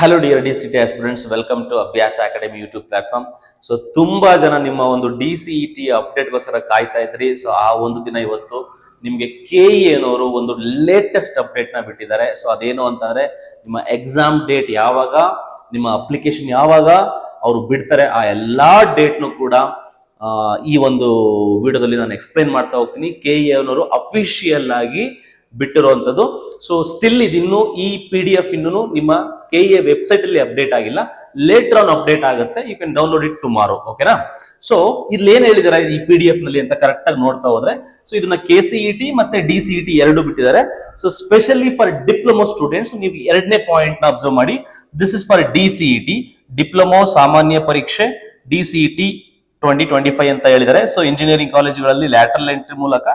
Hello dear DCET aspirants, welcome to Abhyasa academy YouTube platform. So ತುಂಬಾ ಜನ ನಿಮ್ಮ ಒಂದು DCET ಅಪ್ಡೇಟ್ಗೋಸ್ಕರ ಕಾಯ್ತಾ ಇದ್ರಿ. ಸೊ ಆ ಒಂದು ದಿನ ಇವತ್ತು ನಿಮಗೆ KE ಅನ್ನೋರು ಒಂದು ಲೇಟೆಸ್ಟ್ ಅಪ್ಡೇಟ್ ನ ಬಿಟ್ಟಿದ್ದಾರೆ. ಸೊ ಅದೇನು ಅಂತಂದ್ರೆ ನಿಮ್ಮ ಎಕ್ಸಾಮ್ ಡೇಟ್ ಯಾವಾಗ, ನಿಮ್ಮ ಅಪ್ಲಿಕೇಶನ್ ಯಾವಾಗ ಅವರು ಬಿಡ್ತಾರೆ, ಆ ಎಲ್ಲಾ ಡೇಟ್ನು ಕೂಡ ಈ ಒಂದು ವಿಡಿಯೋದಲ್ಲಿ ನಾನು ಎಕ್ಸ್ಪ್ಲೈನ್ ಮಾಡ್ತಾ ಹೋಗ್ತೀನಿ. KE ಅನ್ನೋರು ಅಫಿಷಿಯಲ್ ಆಗಿ ಬಿಟ್ಟಿರುವಂತದ್ದು. ಸೊ ಸ್ಟಿಲ್ ಇದಿನ್ನು ಈ PDF ಇನ್ನೂ ನಿಮ್ಮ KE ವೆಬ್ಸೈಟ್ ಅಲ್ಲಿ ಅಪ್ಡೇಟ್ ಆಗಿಲ್ಲ. ಲೇಟರ್ ಆನ್ ಅಪ್ಡೇಟ್ ಆಗುತ್ತೆ. You can download it tomorrow. ಓಕೆನಾ? ಸೊ ಇಲ್ಲಿ ಏನ್ ಹೇಳಿದಾರೆ ಈ PDF ನಲ್ಲಿ ಅಂತ ಕರೆಕ್ಟ್ ಆಗಿ ನೋಡ್ತಾ ಹೋದ್ರೆ, ಸೊ ಇದನ್ನ KCET ಮತ್ತೆ DCET ಎರಡು ಬಿಟ್ಟಿದ್ದಾರೆ. So specially for diploma students ನೀವು ಎರಡನೇ ಪಾಯಿಂಟ್ ನ ಅಬ್ಸರ್ವ್ ಮಾಡಿ. This is for DCET, diploma ಸಾಮಾನ್ಯ ಪರೀಕ್ಷೆ DCET 2025 ಅಂತ ಹೇಳಿದ್ದಾರೆ. ಸೊ ಇಂಜಿನಿಯರಿಂಗ್ ಕಾಲೇಜುಗಳಲ್ಲಿ ಲ್ಯಾಟರಲ್ ಎಂಟ್ರಿ ಮೂಲಕ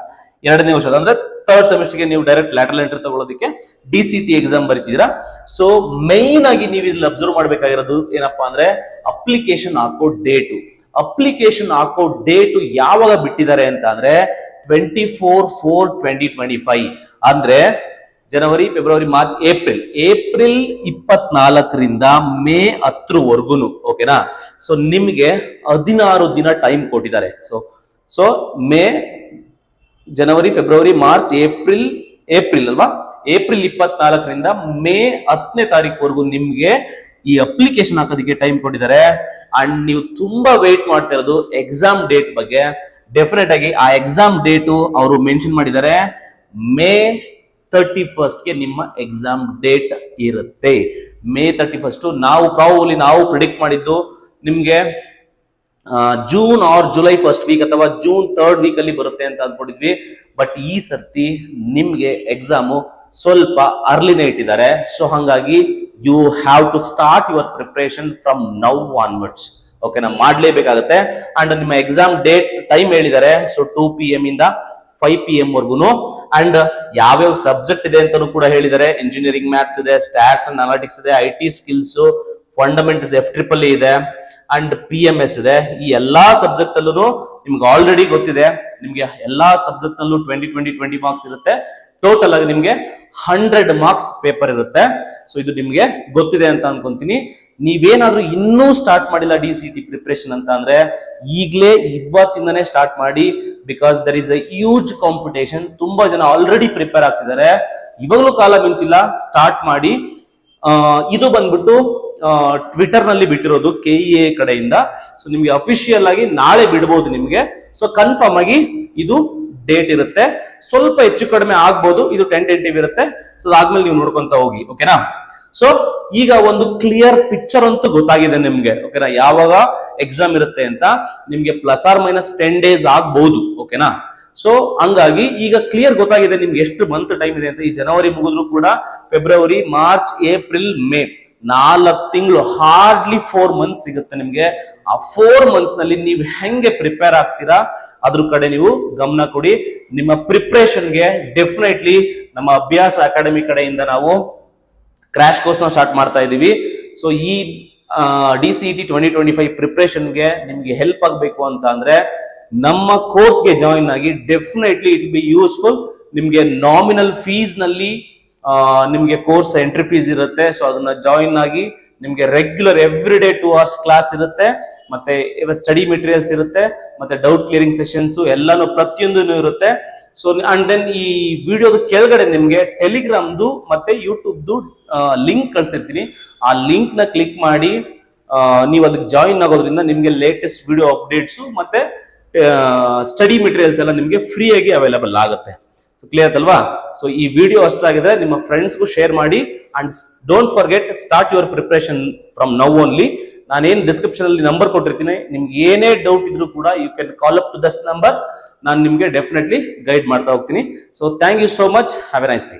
ಎರಡನೇ ವರ್ಷದ ಅಂದ್ರೆ ಥರ್ಡ್ ಸೆಮಿಸ್ಟರ್ಗೆ ನೀವು ಡೈರೆಕ್ಟ್ ಲ್ಯಾಟರಲ್ ಎಂಟ್ರಿ ತಗೊಳ್ಳೋದಕ್ಕೆ DCET ಎಕ್ಸಾಮ್ ಬರೀತಿದ್ದೀರಾ. ಸೊ ಮೇನ್ ಆಗಿ ನೀವು ಇಲ್ಲಿ ಅಬ್ಸರ್ವ್ ಮಾಡ್ಬೇಕಾಗಿರೋದು ಏನಪ್ಪಾ ಅಂದ್ರೆ ಅಪ್ಲಿಕೇಶನ್ ಹಾಕೋ ಡೇಟು. ಅಪ್ಲಿಕೇಶನ್ ಹಾಕೋ ಡೇಟು ಯಾವಾಗ ಬಿಟ್ಟಿದ್ದಾರೆ ಅಂತ ಅಂದ್ರೆ 24/4/2025 ಅಂದ್ರೆ ಜನವರಿ, ಫೆಬ್ರವರಿ, ಮಾರ್ಚ್, ಏಪ್ರಿಲ್ 24ರಿಂದ ಮೇ 10ರವರೆಗೂ. ಓಕೆನಾ? ಸೊ ನಿಮ್ಗೆ 16 ದಿನ ಟೈಮ್ ಕೊಟ್ಟಿದ್ದಾರೆ. ಸೊ ಮೇ, ಜನವರಿ, ಫೆಬ್ರವರಿ, ಮಾರ್ಚ್, ಏಪ್ರಿಲ್ ಅಲ್ವಾ? ಏಪ್ರಿಲ್ 24ರಿಂದ ಮೇ 10ನೇ ತಾರೀಕುವರೆಗೂ ನಿಮ್ಗೆ ಈ ಅಪ್ಲಿಕೇಶನ್ ಹಾಕೋದಕ್ಕೆ ಟೈಮ್ ಕೊಟ್ಟಿದ್ದಾರೆ. ಅಂಡ್ ನೀವು ತುಂಬಾ ವೇಟ್ ಮಾಡ್ತಾ ಇರೋದು ಎಕ್ಸಾಮ್ ಡೇಟ್ ಬಗ್ಗೆ. ಡೆಫಿನೆಟ್ ಆಗಿ ಆ ಎಕ್ಸಾಮ್ ಡೇಟು ಅವರು ಮೆನ್ಷನ್ ಮಾಡಿದ್ದಾರೆ. ಮೇ 31ಗೆ ನಿಮ್ಮ ಎಕ್ಸಾಮ್ ಡೇಟ್ ಇರುತ್ತೆ. ಮೇ 31 ನಾವು ಪ್ರಿಡಿಕ್ಟ್ ಮಾಡಿದ್ದು ನಿಮ್ಗೆ June or July first week ಅಥವಾ ಜೂನ್ 3rd ವೀಕ್ ಅಲ್ಲಿ ಬರುತ್ತೆ ಅಂತ ಅಂದ್ಕೊಂಡಿದ್ವಿ. ಬಟ್ ಈ ಸರ್ತಿ ನಿಮ್ಗೆ ಎಕ್ಸಾಮು ಸ್ವಲ್ಪ ಅರ್ಲಿನೇ ಇಟ್ಟಿದ್ದಾರೆ. ಸೊ ಹಂಗಾಗಿ you have to start your preparation from now onwards. ಓಕೆನಾ? ಮಾಡ್ಲೇಬೇಕಾಗತ್ತೆ. ಅಂಡ್ ನಿಮ್ಮ ಎಕ್ಸಾಮ್ ಡೇಟ್ ಟೈಮ್ ಹೇಳಿದ್ದಾರೆ. ಸೊ 2 PM ಇಂದ 5 PM ವರ್ಗುನು. ಅಂಡ್ ಯಾವ್ಯಾವ ಸಬ್ಜೆಕ್ಟ್ ಇದೆ ಅಂತಾನು ಕೂಡ ಹೇಳಿದ್ದಾರೆ. ಇಂಜಿನಿಯರಿಂಗ್ ಮ್ಯಾಥ್ಸ್ ಇದೆ, ಸ್ಟ್ಯಾಟ್ಸ್ ಅಂಡ್ ಅನಾಲಿಟಿಕ್ಸ್ ಇದೆ, IT ಸ್ಕಿಲ್ಸ್, ಫಂಡಮೆಂಟಲ್ಸ್ FEEE ಇದೆ, ಅಂಡ್ PMS ಇದೆ. ಈ ಎಲ್ಲಾ ಸಬ್ಜೆಕ್ಟ್ ಅಲ್ಲೂ ನಿಮ್ಗೆ ಆಲ್ರೆಡಿ ಗೊತ್ತಿದೆ. ನಿಮ್ಗೆ ಎಲ್ಲಾ ಸಬ್ಜೆಕ್ಟ್ ನಲ್ಲೂ 20 ಮಾರ್ಕ್ಸ್ ಇರುತ್ತೆ. ಟೋಟಲ್ ಆಗಿ ನಿಮ್ಗೆ 100 ಮಾರ್ಕ್ಸ್ ಪೇಪರ್ ಇರುತ್ತೆ. ಸೊ ಇದು ನಿಮ್ಗೆ ಗೊತ್ತಿದೆ ಅಂತ ಅನ್ಕೊಂತೀನಿ. ನೀವೇನಾದ್ರೂ ಇನ್ನೂ ಸ್ಟಾರ್ಟ್ ಮಾಡಿಲ್ಲ DCET ಪ್ರಿಪರೇಷನ್ ಅಂತ ಅಂದ್ರೆ ಈಗಲೇ ಇವತ್ತಿಂದನೇ ಸ್ಟಾರ್ಟ್ ಮಾಡಿ. Because there is a huge competition. ತುಂಬಾ ಜನ ಆಲ್ರೆಡಿ ಪ್ರಿಪೇರ್ ಆಗ್ತಿದ್ದಾರೆ. ಇವಾಗಲೂ ಕಾಲ ಮಿಂಚಿಲ್ಲ, ಸ್ಟಾರ್ಟ್ ಮಾಡಿ. ಇದು ಬಂದ್ಬಿಟ್ಟು ಟ್ವಿಟರ್ ನಲ್ಲಿ ಬಿಟ್ಟಿರೋದು KEA ಕಡೆಯಿಂದ. ಸೊ ನಿಮ್ಗೆ ಅಫಿಷಿಯಲ್ ಆಗಿ ನಾಳೆ ಬಿಡಬಹುದು ನಿಮ್ಗೆ. ಸೊ ಕನ್ಫರ್ಮ್ ಆಗಿ ಇದು ಡೇಟ್ ಇರುತ್ತೆ. ಸ್ವಲ್ಪ ಹೆಚ್ಚು ಕಡಿಮೆ ಆಗ್ಬಹುದು. ಇದು ಟೆಂಟೇಟಿವ್ ಇರುತ್ತೆ. ಸೊ ಅದಾದ್ಮೇಲೆ ನೀವು ನೋಡ್ಕೊಂತ ಹೋಗಿ. ಓಕೆನಾ? ಸೊ ಈಗ ಒಂದು ಕ್ಲಿಯರ್ ಪಿಕ್ಚರ್ ಅಂತೂ ಗೊತ್ತಾಗಿದೆ ನಿಮ್ಗೆ. ಓಕೆನಾ? ಯಾವಾಗ ಎಕ್ಸಾಮ್ ಇರುತ್ತೆ ಅಂತ ನಿಮ್ಗೆ +or- 10 days ಆಗ್ಬಹುದು. ಓಕೆನಾ? ಸೊ ಹಂಗಾಗಿ ಈಗ ಕ್ಲಿಯರ್ ಗೊತ್ತಾಗಿದೆ ನಿಮ್ಗೆ ಎಷ್ಟು ಮಂತ್ ಟೈಮ್ ಇದೆ ಅಂತ. ಈ ಜನವರಿ ಮುಗಿದ್ರು ಕೂಡ ಫೆಬ್ರವರಿ, ಮಾರ್ಚ್, ಏಪ್ರಿಲ್, ಮೇ 4 ತಿಂಗಳು, ಹಾರ್ಡ್ಲಿ 4 ಮಂತ್ಸ್ ಸಿಗುತ್ತೆ ನಿಮ್ಗೆ. ಆ 4 ಮಂತ್ಸ್ ನಲ್ಲಿ ನೀವು ಹೆಂಗೆ ಪ್ರಿಪೇರ್ ಆಗ್ತೀರಾ ಅದ್ರ ಕಡೆ ನೀವು ಗಮನ ಕೊಡಿ. ನಿಮ್ಮ ಪ್ರಿಪ್ರೇಷನ್ಗೆ ಡೆಫಿನೆಟ್ಲಿ ನಮ್ಮ ಅಭ್ಯಾಸ ಅಕಾಡೆಮಿ ಕಡೆಯಿಂದ ನಾವು ಕ್ರಾಶ್ ಕೋರ್ಸ್ ನ ಸ್ಟಾರ್ಟ್ ಮಾಡ್ತಾ ಇದೀವಿ. ಸೊ ಈ DCET 2025 ಪ್ರಿಪ್ರೇಷನ್ಗೆ ನಿಮ್ಗೆ ಹೆಲ್ಪ್ ಆಗಬೇಕು ಅಂತ ಅಂದ್ರೆ ನಮ್ಮ ಕೋರ್ಸ್ಗೆ ಜಾಯಿನ್ ಆಗಿ. Definitely it be useful. ನಿಮ್ಗೆ ನಾಮಿನಲ್ ಫೀಸ್ ನಲ್ಲಿ ನಿಮ್ಗೆ ಕೋರ್ಸ್ ಎಂಟ್ರಿ ಫೀಸ್ ಇರುತ್ತೆ. ಸೊ ಅದನ್ನ ಜಾಯಿನ್ ಆಗಿ ನಿಮ್ಗೆ regular every day 2 hours class ಇರುತ್ತೆ. ಮತ್ತೆ ಸ್ಟಡಿ ಮೆಟೀರಿಯಲ್ಸ್ ಇರುತ್ತೆ. ಮತ್ತೆ ಡೌಟ್ ಕ್ಲಿಯರಿಂಗ್ ಸೆಷನ್ಸ್ ಎಲ್ಲಾನು ಪ್ರತಿಯೊಂದೂ ಇರುತ್ತೆ. ಸೊ ಅಂಡ್ ದೆನ್ ಈ ವಿಡಿಯೋದ ಕೆಳಗಡೆ ನಿಮ್ಗೆ ಟೆಲಿಗ್ರಾಮ್ದು ಮತ್ತೆ ಯೂಟ್ಯೂಬ್ದು ಲಿಂಕ್ ಕಳ್ಸಿರ್ತೀನಿ. ಆ ಲಿಂಕ್ ನ ಕ್ಲಿಕ್ ಮಾಡಿ ನೀವು ಅದಕ್ಕೆ ಜಾಯಿನ್ ಆಗೋದ್ರಿಂದ ನಿಮ್ಗೆ ಲೇಟೆಸ್ಟ್ ವಿಡಿಯೋ ಅಪ್ಡೇಟ್ಸ್ ಮತ್ತೆ ಸ್ಟಡಿ ಮೆಟೀರಿಯಲ್ಸ್ ಎಲ್ಲ ನಿಮ್ಗೆ ಫ್ರೀ ಆಗಿ ಅವೈಲೇಬಲ್ ಆಗುತ್ತೆ. ಸೊ ಕ್ಲಿಯರ್ ಅಲ್ವಾ? ಸೊ ಈ ವಿಡಿಯೋ ಅಷ್ಟಾಗಿದೆ, ನಿಮ್ಮ ಫ್ರೆಂಡ್ಸ್ಗೂ ಶೇರ್ ಮಾಡಿ. And don't forget, start your preparation from now only. ನಾನೇನ್ ಡಿಸ್ಕ್ರಿಪ್ಷನ್ ಅಲ್ಲಿ ನಂಬರ್ ಕೊಟ್ಟಿರ್ತೀನಿ. ನಿಮ್ಗೆ ಏನೇ ಡೌಟ್ ಇದ್ರೂ ಕೂಡ you can call up to this number. ನಾನು ನಿಮ್ಗೆ ಡೆಫಿನೆಟ್ಲಿ ಗೈಡ್ ಮಾಡ್ತಾ ಹೋಗ್ತೀನಿ. So thank you so much. Have a nice day.